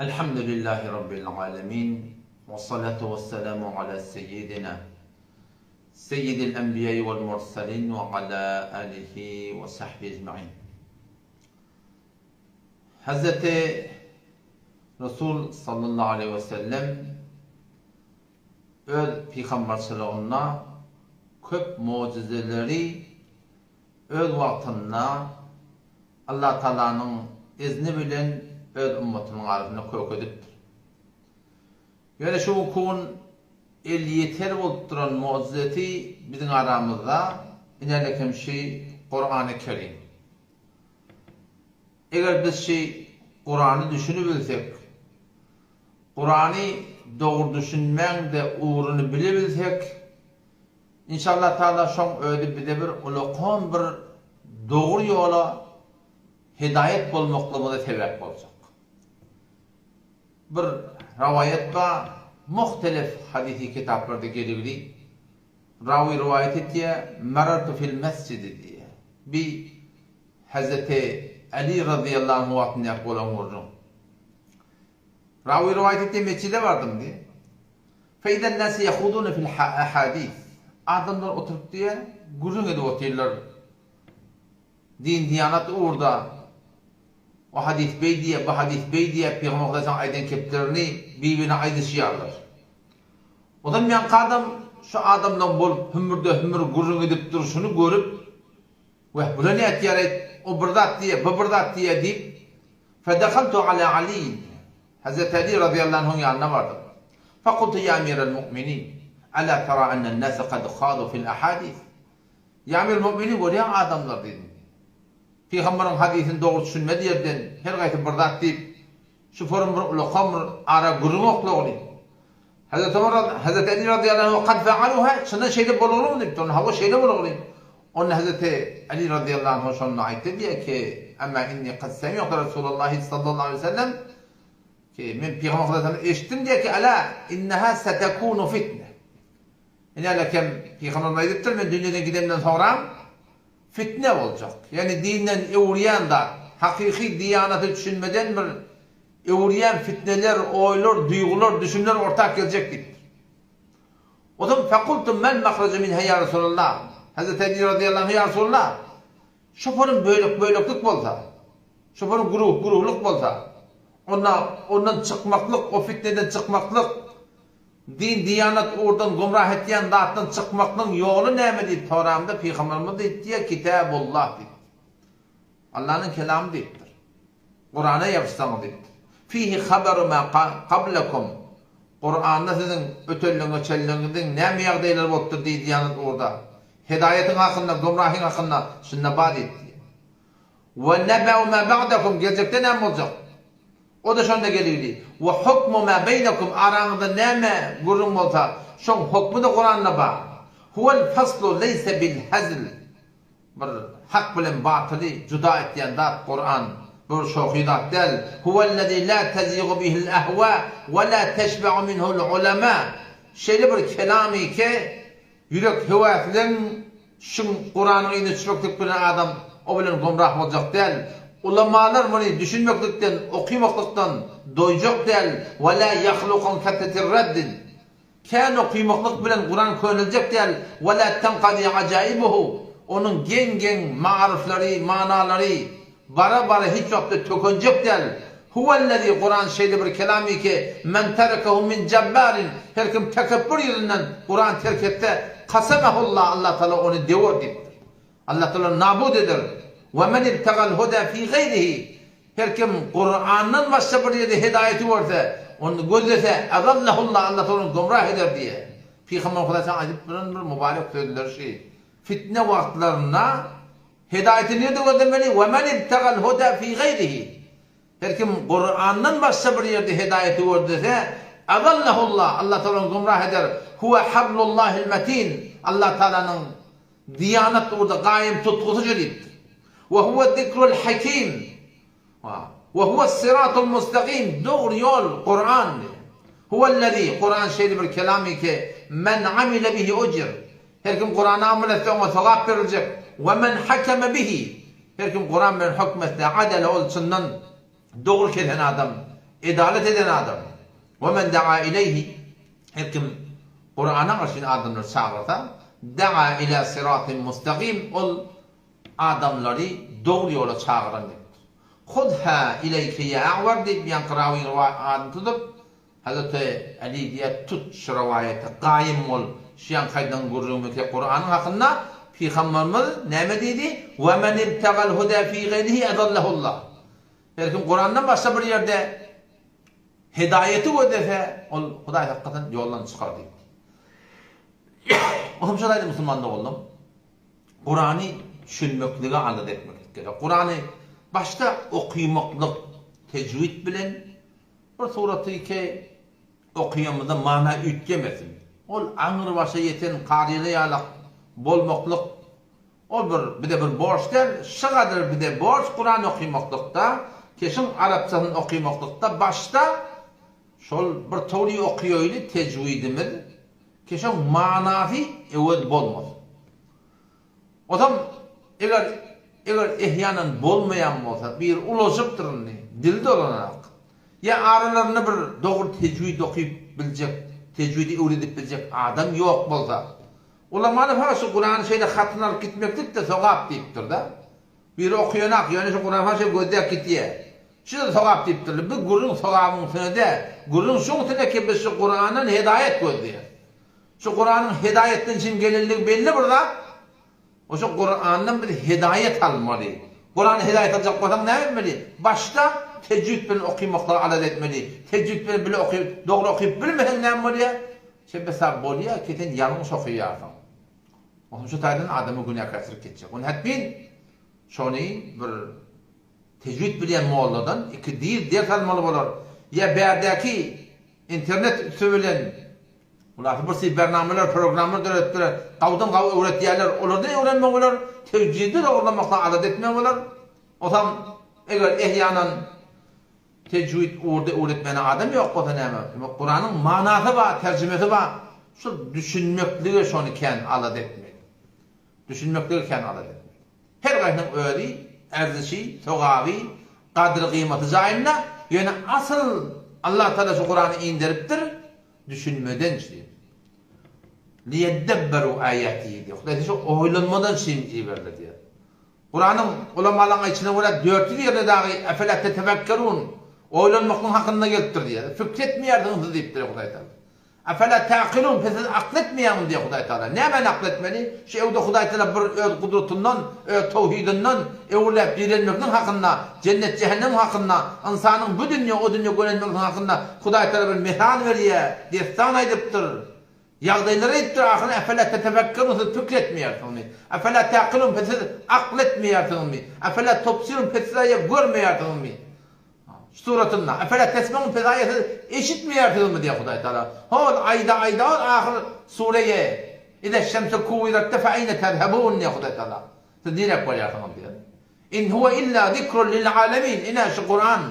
Elhamdülillahi Rabbil alemin. Ve salatu ve selamu ala seyyidil enbiya'i vel mursalin ve ala alihi ve sahbihi ecma'in. Hazreti Resul sallallahu aleyhi ve sellem öz peygamberçiliğine köp mucizeleri öz vaktinde Allah Teala'nın izni bilen öz ümmetinin arasında kökedipdir. Yani şu hukukun yeter bolup duran mucizeti bizim aramızda inerlekem şey Kur'an-ı Kerim. Eğer biz Kur'an'ı düşünübilsek, Kur'an'ı doğru düşünmen de uğrunu bilebilsek, İnşallah Teala şoň öýde bize bir ulukon bir doğru yola hidayet bolmaklygına sebep boljak. Bir rivayet var, muhtelif hadisi kitaplarda geligli. Rawi rivayet etdiye, "Marartu fil mescid" diye. Bir Hazreti Ali radıyallahu anh'ın yapılan ordu. Rawi rivayet etdiye mescide vardım diye. "Fe izen nasi yahudun fil ahadis." Adamlar oturup diye gurun edip otururlar. Din, diyanat orada. O hadis bey diye, bu hadis bey diye Peygamber aydan keplerini birbirine aydışıyarlar. O da men kadam şu adamdan bolup hümür gurun edip duruşunu görüp ve bu ne etiyar o birdat diye, bu birdat diye deyip fedekaltu ala Ali. Hazreti Ali radıyallahu anh'ın yanına vardım. Fakultu ya emiral mu'minin. Ala tara ennel nâse kad khâdu fil ahadis. Ya emiral mu'minin var ya adamlar dedim. Peygamberin hadisini doğru düşünmedi yerden her gayti birdat deyip şu form bir ulukam ara gurun oklu Hazreti Ali radıyallahu anh kad fealuha şuna şeyde bolulu mu deyip onu hava şeyde bolulu. Onun Hazreti Ali radıyallahu anh şonuna ayette diye ki ama inni kad semi'tu Resulullah sallallahu aleyhi ve sellem ki men Peygamber sallallahu aleyhi ve sellem eşittim diye ki ala inneha setekunu fitne. Yani lakin Peygamber ayettir men dünyadan gidemden sonra fitne olacak. Yani dinden evriyen da hakiki diyanatı düşünmeden bir evriyen fitneler, oylar, duygular, düşünler ortak gelecektir. O zaman fekultum men mahraca minha ya Resulullah. Hazreti Ali radıyallahu anh ya Resulullah. Şoförün böylüklük bolsa, şoförün guruhluk bolsa, ondan çıkmaklık, o fitneden çıkmaklık, din, diyanat oradan gumrah ettiyen zattan çıkmaklık yolu neyme deyip Toram'da Peygamberimiz deyip diye Kitabullah deyip. Allah'ın kelamı deyiptir. Kur'an'a yapışsanı deyiptir. Fihi haberu ma qablakum. Kur'an'da sizin ötellüğünü, çellüğünüzün ne miyagdaylar bottur deyip diyanat orada. Hidayetin hakkında, gumrahin hakkında şunna bad etti. Ve nebe'u ma ba'dakum gelecekte ne olacak? O da şonda geliyor. Ve hukmu ma beynekum aranızda neme gurum olsa şon hukmu da Kur'an'la ba. Huvel faslu leyse bil hazl. Bir hak bilen batılı juda etdiyen dat Kur'an. Bir şohidat del. Huvellezî la tezigu bihil ahva ve la teşbe'u minhul ulema. Şeyli bir kelami ki yürek hevaslen şun Kur'an'ın içine çöktük bilen adam o bilen gumrah olacak del. Ulamalar bunu düşünmeklikten, okumaklıktan doyacak değil. Ve la yahlukun kattetir reddin. Kan okumaklık bilen Kur'an könülecek değil. Ve la tenkadi acaibuhu. Onun gen marifleri, manaları bara hiç yoktu tökünecek değil. Huvellezî Kur'an şeyde bir kelami ki men terekehu min cebbarin. Her kim tekebbür yerinden Kur'an terk etti. Kasemehullah Allah Teala onu devor ettir. Allah Teala nabud eder. وَمَنِ ابْتَغَى الْهُدَى فِي غَيْرِهِ. Her kim Kur'an'dan başka bir yerde hidayeti varsa, onu gözlese, اَذَلَّهُ Allah onu gumrah eder diye. Peygamber Kudası'nın acip bir mübarek sözler fitne vaktlarına hidayeti nerede gözlemeli? وَمَنِ ابْتَغَى الْهُدَى فِي غَيْرِهِ. Her kim Kur'an'dan başka bir yerde hidayeti varsa, اَذَلَّهُ Allah onu gumrah eder. هُوَ حَبْلُ اللّٰهِ الْمَتِينَ. Allah Teala'nın diyanat orada gayem tutkusu cedid. وهو الذكر الحكيم وهو الصراط المستقيم doğru yol Kur'an. هو الذي Kur'an şeyli bir kelamı ki men amile bihi ujr. Her kim Kur'an'ı amel etse ona sevap verilecek. Ve men hakeme bihi. Her kim Kur'an ben hükmetse adele olsundan doğru kelen adam edalet eden adam. Ve men da'a ileyhi, her kim Kur'an'a karşı adamlar çağırsa, da'a ila siratin mustakim, ol adamları doğru yola çağıran demektir. Khudha ileyke ya a'var deyip yan kıravi adını tutup, Hazreti Ali diye tut şu rivayete kaim ol, şiyan kaydan gurrumeke Kur'an'ın hakkında, Peygamberimiz ne dedi? Ve men ibtagal huda fi gayrihi adallahullah. Her kim Kur'an'dan başka bir yerde hidayeti ödefe, ol Huday hakikaten yoldan çıkar deyip. O şöyle Müslüman da oldum. Kur'an'ı düşünmekliğe alet etmek gerek. Kur'an'ı başta okuymaklık tecvid bilen bir suratı ki okuyamada mana ütkemesin. Ol anır başa yeten kariyeli yalak bolmaklık ol bir de bir borç der, şıgadır bir de borç Kur'an okuymaklıkta, kesin Arapçanın okuymaklıkta başta şol bir tevri okuyuyla tecvidimiz kesin manası evet bolmaz. O zaman eğer ihyanan bolmayan olsa bir ulaşıptır dilde olarak ya aralarında bir doğru tecvid okuyup bilecek, tecvidi öğretip bilecek adam yok bolsa ulamada faşı Kur'an şeyde hatını alıp gitmektik de sogap deyiptir da. Bir okuyanak yani şu Kur'an faşı gözde gittiye. Şu da sogap deyiptir. Bir gurun sogabın sınıda. Gurun şun sınıda ki biz şu Kur'an'ın hidayet gözde. Şu Kur'an'ın hidayetten için gelirlik belli burada. O şu Kur'an'dan bir hidayet almalı. Kur'an'ın hidayet alacak olan ne yapmalı? Başta tecvid bilen okuymakları alet etmeli. Tecvid bilen bile okuyup, doğru okuyup bilmeyen ne yapmalı ya? Sebep bolya keten yanlış okuyor adam. Onun şu taydan adamı günah kasırıp geçecek. Onun hatbin şonu bir tecvid bilen molladan iki değil ders almalı bolar. Ya berdeki internet söylenen ular bir şey bernameler, programlar öğrettiler. Qavdan qav öğretdiler. Onlardan öğrenmek olar. Tecvidi doğrulamakla adet etmek olar. O zaman eğer ihyanan tecvid orada öğretmeni adam yok o zaman Kur'an'ın manası var, tercümesi var. Şu düşünmekliğe şonu ken alet etmek. Düşünmekliğe ken alet etmek. Her gayrının öğri, erzişi, sogavi, kadri kıymeti zayinle yani asıl Allah Teala şu Kur'an'ı indiriptir, düşünmeden şey. Liyeddebberu ayatihi diyor. Kudaydı şu oylanmadan şeyini verdi diyor. Kur'an'ın ulamalarına içine böyle 400 yerde dahi efelat tetefekkerun oylanmakın hakkında geliptir diye. Fikretmeyerdiniz deyiptir Huday Teala. Efela ta'qilun, siz akletmeyen diye Huday Teala. Ne hemen akletmeli? Şu evde Huday Teala bir öz kudretundan, öz tevhidinden, evlep dirilmekten hakkında, cennet cehennem hakkında, insanın bu dünya o dünya görünmekten hakkında Huday Teala bir mihal veriyor, destan ediptir. Yağdayları ettir ahine efela tetefekkerun, siz fikretmeyersiniz. Efela ta'qilun, siz akletmeyersiniz. Efela topsirun, siz görmeyersiniz. Suratında. Efela tesme'un fezayeti eşitmeyersiniz mi diye Huday Teala. Hol ayda ahir sureye. İde şemse kuvirat tefe ayne tezhebun diye Huday Teala. Siz direkt koyarsınız diye. İn huve illa zikrun lil alemin. İna şu Kur'an.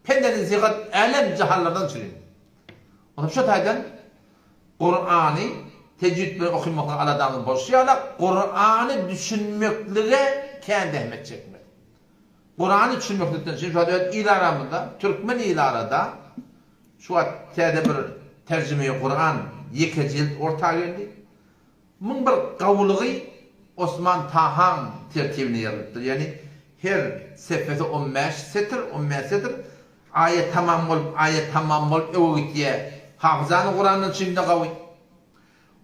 Pendenin zikat alem cehallardan çürüyor. O da şu taydan Kur'an'ı tecvid ve okumakla aladığını boşayarak Kur'an'ı düşünmekliğe kendi ehmet çekmek. Kur'an'ı düşünmekten için şu adet ilaramında, Türkmen ilarada şu an tede bir tercüme-i Kur'an yeke cilt ortaya geldi. Bunun bir kavuluğu Osman Tahan tertibini yaptı. Yani her sefesi 15 setir, ayet tamam ol, evgitiye hafızanı Kur'an'ın içinde kavuy.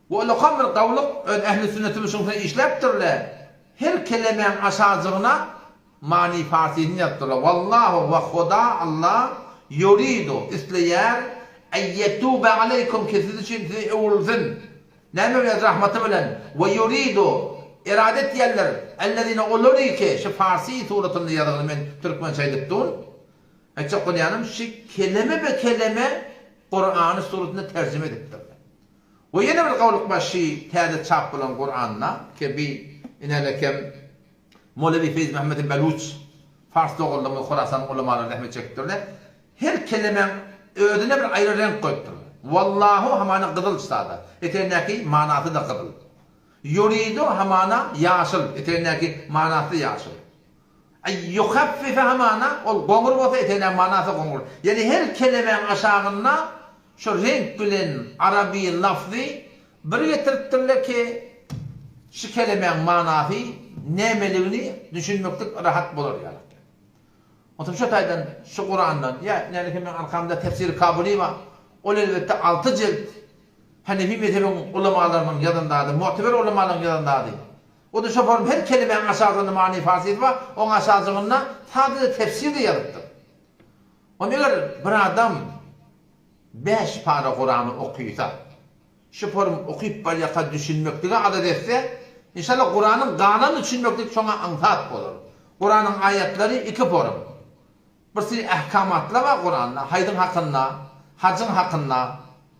Bu olakam bir kavuluk, ehl-i sünnetimiz işleptirler. Her kelimenin aşağıcığına mani fasihini yaptılar. Vallahu ve Huda Allah yuridu isleyer eyyetube aleykum siz için sizi evulsun. Neyme ve rahmeti bilen ve yuridu iradet yerler ellezine olur ki şu Farsi suratını yazılır ben Türkmen çaydiptun. Açık yanım şu kelime be kelime Kur'an'ı suratını tercüme ediptir. Ve yine bir kavluk başı terde çap bulan Kur'an'la ki bir inelekem Molevi Feyz Mehmet Beluç Fars doğulduğu Khorasan ulamaları rahmet çektirdiler. Her kelime ödüne bir ayrı renk koydular. Vallahu hamana qızıl çıtadı. Eternaki manası da qızıl. Yuridu hamana yaşıl. Eternaki manası yaşıl. Ay yukhaffife mana ol goňur bolsa etenen manasy goňur. Yani her kelimeň aşagynda şu renk bilen Arabi lafzy bir getiripdirler ki şu kelimeň manasy nemeligini düşünmeklik rahat bolar ýa. Oturup şu taýdan şu Kur'andan ya näme men arkamda tefsir kabuli var. Ol elbette 6 cilt Hanefi mezhebiň ulamalarynyň ýazyndady, mu'teber ulamalarynyň ýazyndady. O da şu form her kelimeň aşagynda many fasy var. Oň aşagynda sadece tefsir ýarypdy. Onu eger bir adam 5 para Kur'any okuysa, şu form okuyup barýaka düşünmekligi adat etse, inşallah Kur'anyň ganyny düşünmeklik şoňa aňsat bolar. Kur'anyň aýatlary 2 form. Birisi ahkamatlar var Kur'an'da, haydın hakkında, hacın hakkında,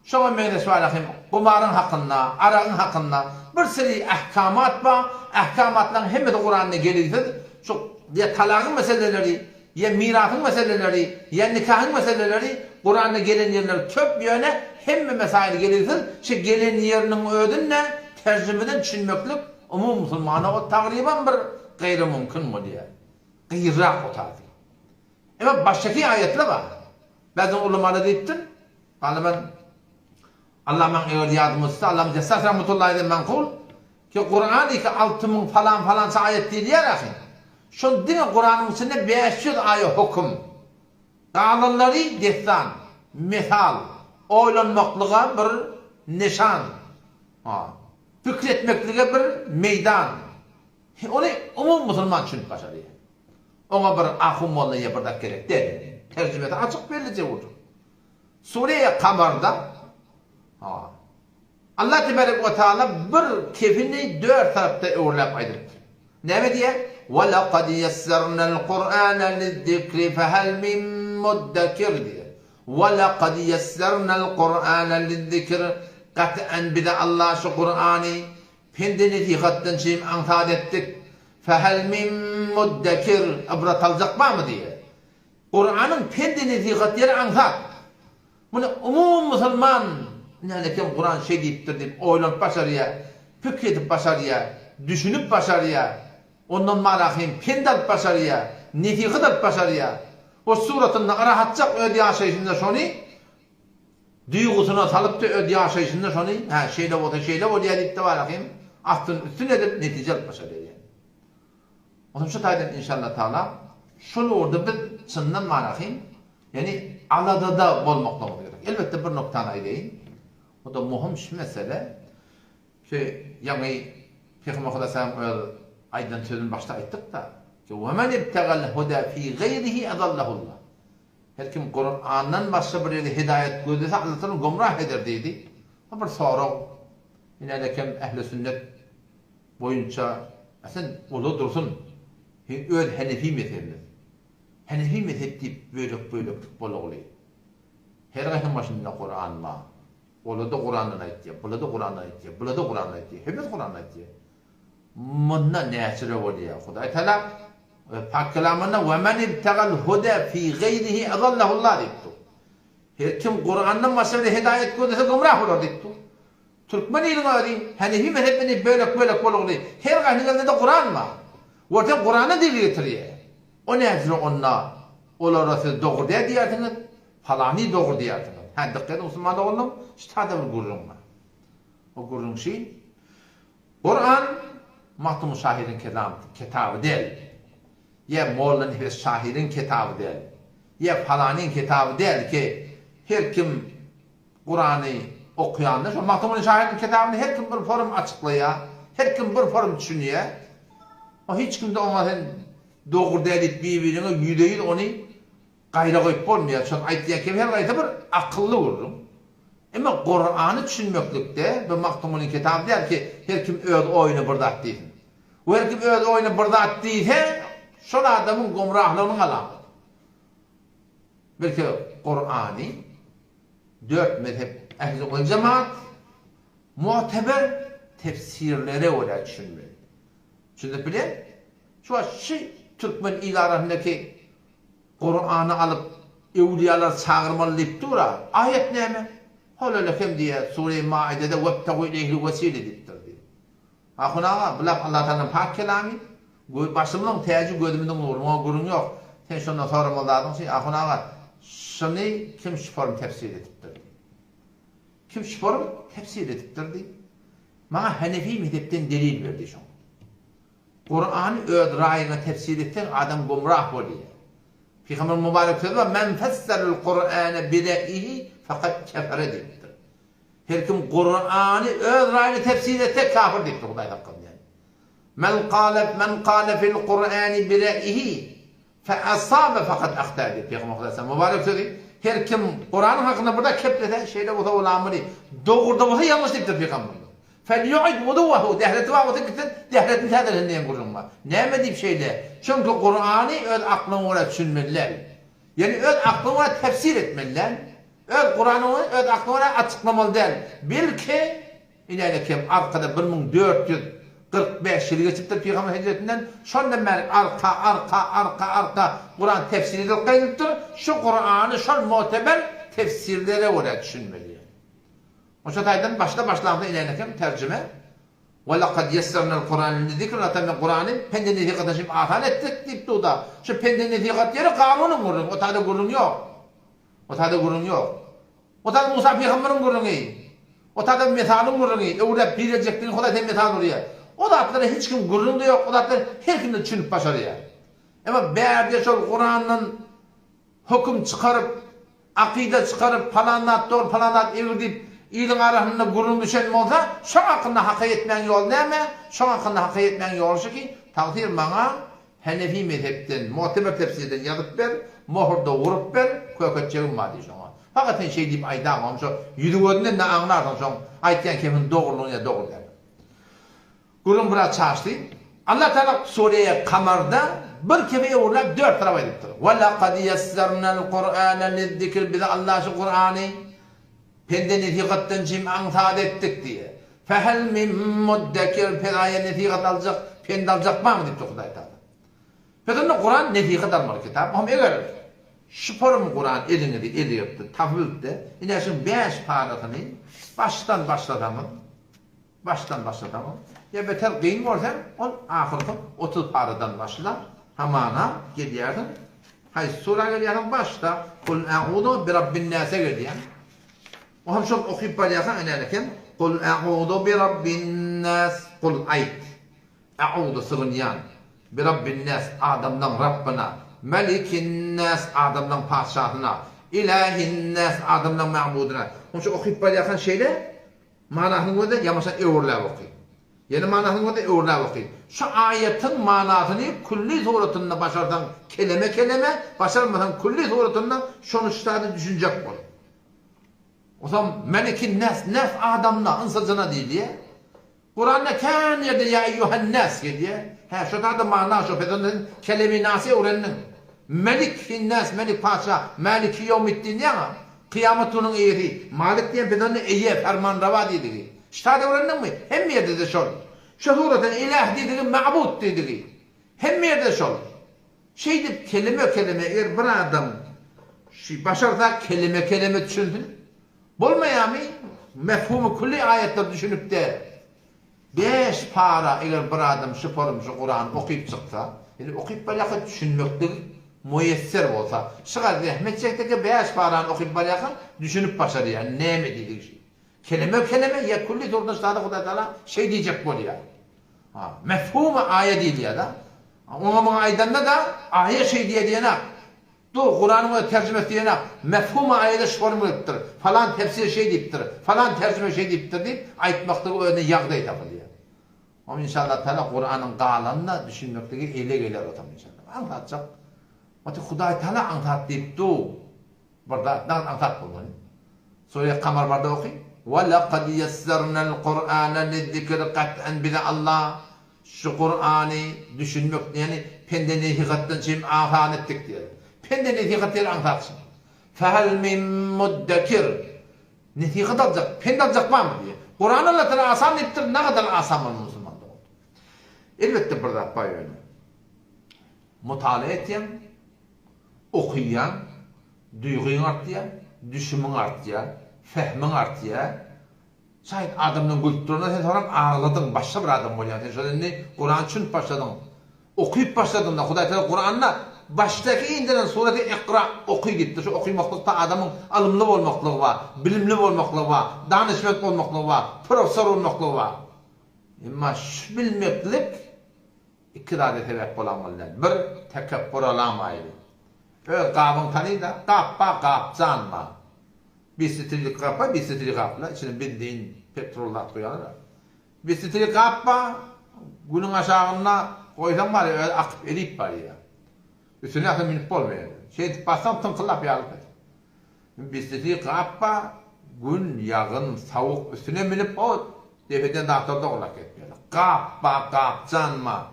şoňa meňe sualahym, gumarın hakkında, arağın hakkında, bir seri ahkamat var, ahkamatlaryň hemme de Kur'an'da gelýär. Şu ya talagın meseleleri, ya mirasın meseleleri, ya nikahın meseleleri Kur'an'da gelen yerler köp ýöne hemme mesail gelýär. Şu gelen ýeriniň ödünle terjimeden düşünmeklik umum musulmana o tagriban bir gaýry mümkin bolýar. Gyrak otady. Ama baştaki ayetler var. Bazı ulamalar deyiptir. Galiba Allah'ın evliyatımızda, Allah'ın cessas rahmetullahi aleyhi menkul ki Kur'an'daki 6000 falan ayet değil ya akı. Şun dine Kur'an'ın içinde 500 ayet hüküm. Dağlarları destan, misal, oylanmaklığa bir nişan, fikretmekliğe bir meydan. Onu umum musulman için başarıyor. Ona bir ahum olna yapardak gerek değil. Tercümesi açık bellice olur. Sure-i Kamar'da Allah Tebarek ve Teala bir kefini 4 tarafta öğürlep aydırıp. Ne diye? وَلَقَدْ يَسَّرْنَا الْقُرْآنَ لِلذِّكْرِ فَهَلْ مِنْ مُدَّكِرْ diye. وَلَقَدْ يَسَّرْنَا الْقُرْآنَ لِلذِّكْرِ Kat'en bir de Allah şu Kur'an'ı pendini tihattan şeyim antat ettik. فَهَلْ مِنْ مُدَّكِرْ ibret alacak mı diye. Kur'an'ın pendini tihatları antat. Bunu umum musulman yani kim Kur'an şey deyiptir deyip oylanıp başarıya, fikredip başarıya, düşünüp başarıya, ondan marahim pendal başarıya, netiqat başarıya. O suratın rahatçak ödya şeyinde şonu duygusuna salıp da ödya şeyinde şonu şeyle o deyip de varahim aslın üstüne de netice başarıya. Onun şu taydan inşallah Teala şunu orada bir sınnan marahim yani aladada olmakla oluyor. Elbette bir noktana aylayın. O da muhim şu mesele ki yani Peygamber Aleyhisselam aydan sözün başta ayttık da ki وَمَنْ اِبْتَغَ الْهُدَى ف۪ي غَيْرِهِ اَضَلَّهُ اللّٰهِ her kim Kur'an'dan başka bir yerde hidayet gördüyse Allah'tan gumrah eder dedi. Ama sonra yine de kim ehl-i sünnet boyunca aslında olu dursun öyle Hanefi mezhebi. Hanefi mezhep deyip böyle bolu oluyor. Her gayet başında Kur'an var. Ola da Kur'an'dan aytıyor, bula da Kur'an'dan aytıyor, bula da Kur'an'dan aytıyor. Hepsi Kur'an'dan aytıyor. Bununla nesire oluyor. Huday Teala Pak kelamında وَمَنْ اِبْتَغَ الْهُدَى ف۪ي غَيْرِهِ اَضَلَّهُ اللّٰهِ deyipti. Her kim Kur'an'dan başka hidayet gördüyse gumrah olur deyipti. Türkmen ilmi ödeyim, Hanefi mezhebini böyle bolu oluyor. Her gayet de Kur'an var. Orada Kur'an'ı dil getiriyor. O nesire onunla olarası doğru diyersiniz, falani doğru diyersiniz. Dikkat Müslüman oğlum, işte bir gurrun var. O gurrun şey, Kur'an, Mahtum-u Şahir'in kitabı değil. Ya Moğol'un Nefes Şahir'in kitabı değil. Ya falanın kitabı değil ki, her kim Kur'an'ı okuyandır, şu Mahtum-u Şahir'in kitabını her kim bir form açıklıyor, her kim bir form düşünüyor. O hiç kimde ona doğru değil, birbirine yüdeyin onu gayra koyup olmuyor. Çünkü ayettiği kim her gayet bir akıllı vururum. Ama Kur'an'ı düşünmeklikte ve Mahtum'un kitabı der ki her kim öyle oyunu bırdat değilsin. O her kim öyle oyunu bırdat değilse şu adamın gumrahlığının alamıdır. Belki Kur'an'ı 4 mezhep ehl-i cemaat muteber tefsirlere öyle düşünmeli. Şimdi bile şu an Türkmen ilarasındaki Kur'an'ı alıp evliyalar çağırmalı deyip dura. Ayet ne mi? Öyle kim diye Sure-i Maide'de وَبْتَغُوا اِلَيْهِ الْوَسِيلِ deyiptir diye. Akuna bilak Allah Teala'nın pak kelami Başımdan təcü gözümden nuruna gurun yok. Sen şundan sormaladın şey, ahun ağa, şunu kim şiforun tefsir ediptir? Kim şiforun tefsir ediptir deyip, bana Hanefi mezhepten delil verdi şunu. Kur'an öz rayına tefsir etsen adam gumrah oluyor. Peygamber mübarek söyledi var, men fesselul Kur'an'e bire'ihi fakat kefere deyiptir. Her kim Kur'an'ı öz rayına tefsir etse kafir deyiptir. Huday hakkında yani. Men kâle fil Kur'an'ı bire'ihi fe asabe fakat akhtar deyip. Peygamber mübarek söyledi. Her kim Kur'an'ın hakkında burada keplese şeyde o da olamını doğurda olsa yanlış deyiptir Peygamber. فَلْيُعِدْ وَدُوَّهُ Dehleti var, o da gitsin, dehletin tədirinden kurulma. Ne deyip şeyle? Çünkü Kur'an'ı öz aklına oraya düşünmeliler. Yani öz aklına oraya tefsir etmeliler. Öz Kur'an'ı öz aklına oraya açıklamalılar. Bil ki, ileride kim arkada 1445 yıl geçiptir Peygamber Hicretinden, şondan beri arka Kur'an tefsir edilmiştir. Şu Kur'an'ı şon muteber tefsirlere oraya düşünmeliler. O şataydan başlamda ilerleyen tercüme وَلَقَدْ يَسَّرْنَا الْقُرْآنِ لِذِكْرِ Zaten Kur'an'ı pende nefikaten şimdi ahal ettik deyip de da. Şu pende nefikat yeri Karun'un gurrun. O tadı gurrun yok. O tadı Musa Peygamber'in gurrun iyi. O tadı methalın gurrun iyi. Orada bilecektiğini kolaydan methal oraya. O da atları hiç kim gurrun da yok. O da atları her kimden düşünüp başarıyor. Ama beğerde şu Kur'an'ın hüküm çıkarıp, akide çıkarıp, falanat doğru, falanat evrdip, İlin arasında gurun düşen mi olsa, şu hakkında hak etmeyen yol ne mi? Şu hakkında hak etmeyen yol şu ki, takdir bana Hanefi mezhepten, muteber tefsirden yazıp ver, muhurda vurup ver, köketçeğim var diye şuna. Hakikaten şey deyip aydan olmuş, yüzüğünden ne anlarsın şuna, aytken kimin doğruluğunu ya doğru der. Gurun biraz çağıştı. Allah Teala Suriye Kamar'da bir kefeye uğurlayıp 4 tarafa ediptir. وَلَقَدْ يَسَّرْنَا الْقُرْآنَ لِلذِّكِرِ Bize Allah'ı Kur'an'ı pende nefikatten cim antaat ettik diye. Fehel min muddekir pedaya nefikat alacak, pende alacak mı deyip Huday Teala. Pedonda Kur'an nefikat almalı kitap. Ama eğer şüphorum Kur'an eli yaptı, tafvilde, yine şimdi 5 paratını baştan başlatamın. Ya beter kıyın varsa, on ahırkı 30 paradan başla, hamana geliyordun. Hay sura geliyordun başta, kul a'udu bi rabbin nase geliyordun. O hem çok okuyup balyasan önerken kul a'udu bi rabbin nas kul ayt a'udu sığınyan bi rabbin nas adamdan Rabbına melikin nas adamdan padişahına ilahin nas adamdan ma'buduna. O çok okuyup balyasan şeyle manasını da yamasan öğürler okuy. Yani manasını da öğürler okuy. Şu ayetin manasını kulli suretinde başardan kelime başarmadan kulli suretinde sonuçlarını düşünecek olur. O zaman melikin nas adamla ınsacına değil diye. Kur'an'da kan yerde ya eyyuhan nas diye. Ha şu da mana şu pedonun kelime nasi öğrenin. Melikin nas melik paşa maliki yevmiddin ya. Kıyametunun eyri. Malik diye pedonun eyye ferman rava dedi. Ştada öğrenin mi? Hem yerde de şol. Şu sureden ilah dedi, ma'bud dedi. Hem yerde şol. Şey deyip kelime eğer bir adam başarsa kelime düşündün. Bolmayami mefhumu kulli ayetler düşünüp de 5 para eğer bir adam şu Kur'an okuyup çıksa, yani okuyup balakı düşünmektir, müyesser olsa, şıkar Ahmet Çek'teki 5 paranı okuyup balakı düşünüp başarıyor. Yani ne mi dedik şey? Kelime ya kulli durduğunda Şahı Huday Teala şey diyecek bu ya. Mefhumu ayet değil ya da. Onun ayetinde da ayet şey diyene. Kur'an'ın tercümesi diyene mefhumu ayete şiformu ettir. Falan tefsir şey deyiptir. Falan tercüme şey deyiptir deyip aytmakta o önüne yağda yapılıyor. Ama inşallah Teala Kur'an'ın qalanına düşünmekteki ele gelir otam inşallah. Anlatacak. Mati Huday Teala anlat deyipti. Burada anlat bulmanı. Suriye Kamar barda okuyun. وَلَقَدْ يَسَّرْنَا الْقُرْآنَ لِذِّكِرِ قَطْ'en bize Allah şu Kur'an'ı düşünmek yani pende nefikatten şimdi ahal ettik diye. Pende nefikat diye anlatsın. فَهَلْ مِنْ مُدَّكِرِ Nefikat alacak, pende alacak var mı diye. Kur'an Allah Teala asan ettir, ne kadar asan var Müslüman'da oldu. Elbette burada böyle. Mutala eten, okuyan, duygun artıyor, düşünmen artıyor, fehmin artıyor. Şayet adamın kültürüne sen sonra ağırladın, başka bir adam oluyor. Sen şöyle Kur'an için başladın. okuyup başladığında Hudaý Teala Kur'an'da baştaki indiren sureti Iqra okuy gitti. Şu okuymaklıkta adamın alımlı bolmaklığı var, bilimli bolmaklığı var, danışmet bolmaklığı var, profesör olmaklığı var. Ama şu bilmeklik iki tane sebep bolanmalılar. Bir, tekebbür alamaydı. Öz qabın tanıyda, qappa qapcanma. Bir sitili qappa, bir sitili qapla. İçine bildiğin petrollar koyanlar. Bir sitili qappa, günün aşağına koysan var ya, öyle akıp eriyip var ya. Üstüne akıl minip olmuyor. Şey bassam tınkıllap yağlık. Bir sitili qappa, gün yağın, savuk üstüne minip ol. Defeden dağıtırda olak etmiyor. Qappa qapcanma.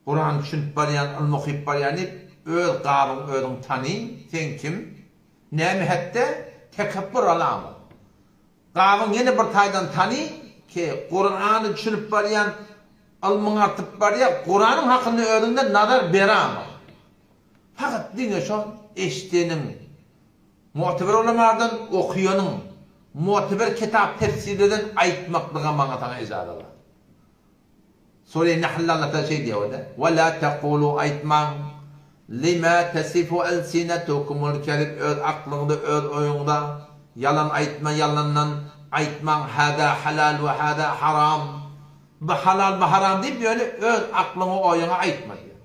Kur'an düşünüp barayan, al-muhib barayan, öz qabın, özün tanıyın, sen kim? Näme hette? Tekebbür alama. Qabın yine bir taydan tanıyın ki Kur'an'ı düşünüp barayan, almını atıp barayan, Kur'an'ın hakkında özünde nazar berama. Fakat dine şu eştenin, mu'teber olamardan okuyanın, mu'teber kitap tefsirden aytmaklığa bana tana icazı var. Sure-i Nahl Allah'ta şey diyor da. وَلَا تَقُولُوا اَيْتْمَانْ لِمَا تَسِفُ أَلْسِنَتُكُمُ الْكَذِبِ öz aklında, öz oyunda yalan aytma, yalandan aytman hâdâ halal ve hâdâ haram. Bu halal ve haram deyip böyle öz aklını oyuna aytma diyor.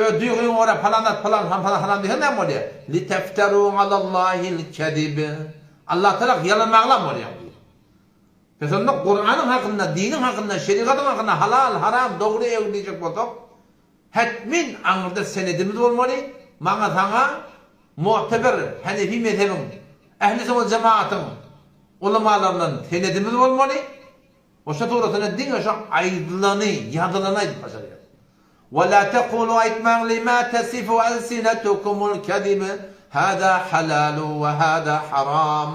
Öz duyğun oraya falanat falan haram diyor. Ne mi oluyor? لِتَفْتَرُوا عَلَى اللّٰهِ الْكَذِبِ Allah Teala yalan mağlam oluyor diyor. Mesela Kur'an'ın hakkında, dinin hakkında, şeriatın hakkında halal, haram, doğru eğleyecek olsak, hetmin anırda senedimiz olmalı, bana sana mu'teber, Hanefi mezhebin, ehl-i sünnet cemaatın ulemalarından senedimiz olmalı, o şaturatına din aşağı aydınlanı, yadılanaydı başarıyor. وَلَا تَقُولُوا اَيْتْمَانْ لِمَا تَسِفُ أَلْسِنَتُكُمُ الْكَذِبِ هَذَا حَلَالُ وَهَذَا حَرَامُ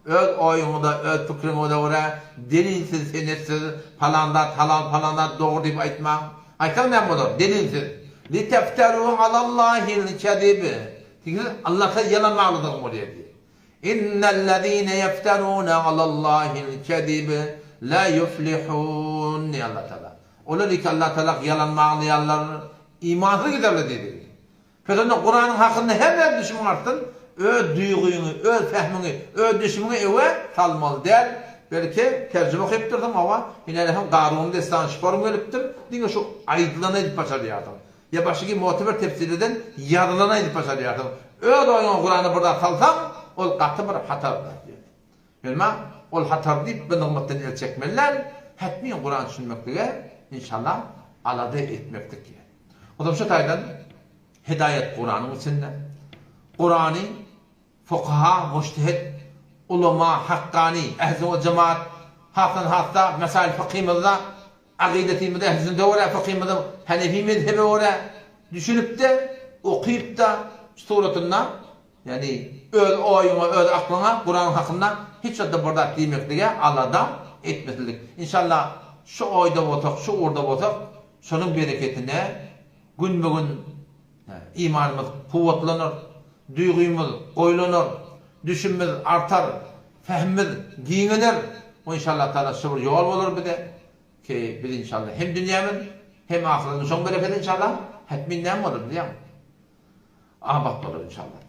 öz oyunu öz fikrini da oraya delilsiz, senetsiz, falandat, halal, falandat doğru deyip aytma. Aytan ne olur? Delilsiz. لِتَفْتَرُوا عَلَى اللّٰهِ الْكَذِبِ Allah'a yalan mağludur oraya diye. اِنَّ الَّذ۪ينَ يَفْتَرُونَ عَلَى اللّٰهِ الْكَذِبِ لَا يُفْلِحُونَ diye Allah Teala. Olur ki Allah Teala yalan mağlayanlar imansız giderler dedi. Fakat Kur'an'ın hakkında hemen düşman arttın. Öz duyğunu, öz fehmini, öz düşümünü eve salmalı der. Belki tercüme okuyup durdum ama yine hem Qarun destan şiforum geliptir. Dine şu aydınlanaydı başarıyordum. Ya baştaki mu'teber tefsirden yarılanaydı başarıyordum. Öz oyunu Kur'an'ı burada salsam, ol katı bir hatardır diyor. Bilmem, ol hatar deyip ben ümmetten el çekmeliler. Hetmiyen Kur'an düşünmekliğe inşallah alade etmektik yani. O da şu taydan hidayet Kur'an'ın içinde. Kur'an'ı fukaha, mujtehid, ulema, hakkani, ehl-i cemaat, haftan hafta, mesail fıkhimizde, akidetimizde, ehl-i oraya, fıkhimizde, Hanefi mezhebi oraya düşünüp de, okuyup da suratından, yani öz oyuna, öz aklına, Kur'an hakkında hiç de burada demekliğe Allah'dan etmesilik. İnşallah şu oyda otak, şu orada otak, şunun bereketine gün bugün imanımız kuvvetlenir, duygumuz koylanır, düşünmemiz artar, fehmimiz giyinir. O inşallah Teala şubur yol olur bir de ki biz inşallah hem dünyanın hem ahiretin son bereketi inşallah hetminden olur diyeyim. Ahbat olur inşallah.